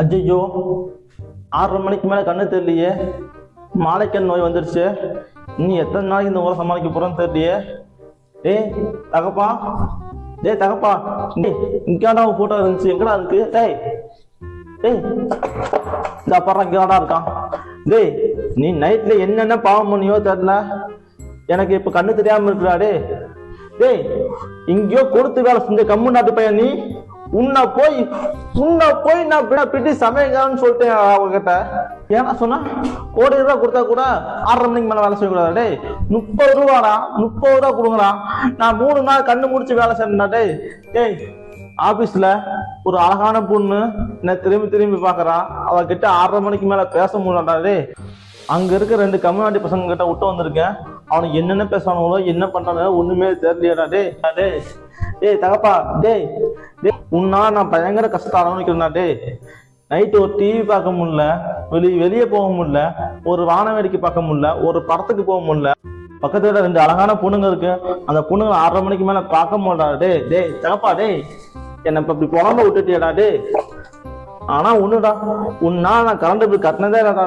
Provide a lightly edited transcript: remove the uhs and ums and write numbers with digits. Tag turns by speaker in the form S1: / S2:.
S1: அஜய்யோ, 6:30 மணிக்கு மேலே கண்ணு தெரியலையே. மாலைக்கண் நோய் வந்துருச்சு. இன்னும் எத்தனை நாளைக்கு இந்த ஊரை சமாளிக்க போறோன்னு தெரியலையே. டேய் தகப்பா, டேய் தகப்பா, இங்கடா போட்டோ இருந்துச்சு, எங்கடா இருக்கு? டேய் டேய், இந்த அப்புறம் இங்கடா இருக்கான். டேய், நீ நைட்ல என்னென்ன பாவம் பண்ணியோ தெரியல, எனக்கு இப்ப கண்ணு தெரியாம இருக்குடா. டேய் இங்கேயோ கொடுத்து வேலை செஞ்ச கம்மு நாட்டு பையன் நீ. உன்னை போய் நான் பிடி சமையங்கன்னு சொல்லிட்டேன் அவங்ககிட்ட. ஏன்னா சொன்னா 1 கோடி ரூபா கொடுத்தா கூட 6:30 மணிக்கு மேல வேலை செய்யக்கூடாது. டேய் 30 ரூபாடா, 30 ரூபா கொடுங்கடா. நான் 3 நாள் கண்ணு முடிச்சு வேலை செய்யணும்டா. டேய் ஆபீஸ்ல ஒரு அழகான பொண்ணு என்ன திரும்பி பாக்குறான். அவகிட்ட 6:30 மணிக்கு மேல பேச முடியலடா. டேய் அங்க இருக்க 2 கம்யூனிட்டி பசங்க கிட்ட விட்டு வந்திருக்கேன். அவனுக்கு என்னென்ன பேசுவானுங்களோ என்ன பண்றானோ ஒண்ணுமே தெரியலையாடா. டேய் தகப்பா, டேய் உன்னா நான் பயங்கர கஷ்டத்தை அனுபவிக்கிறேன்டா. டேய் நைட்டு ஒரு டிவி பார்க்க முடியல, வெளியே போக முடியல, ஒரு வான வேடிக்கை பார்க்க முடியல, ஒரு படத்துக்கு போக முடியல. பக்கத்துல 2 அழகான பொண்ணுங்க இருக்கு, அந்த பொண்ணுங்க 6:30 மணிக்கு மேல பார்க்க முடியல. டேய் தகப்பா, டேய் என்ன இப்ப இப்படி புலம்ப விட்டுட்டியடா. டேய் ஆனா ஒண்ணுடா, உன்னா நான் கரண்ட் பில் கட்டினதே இல்லடா.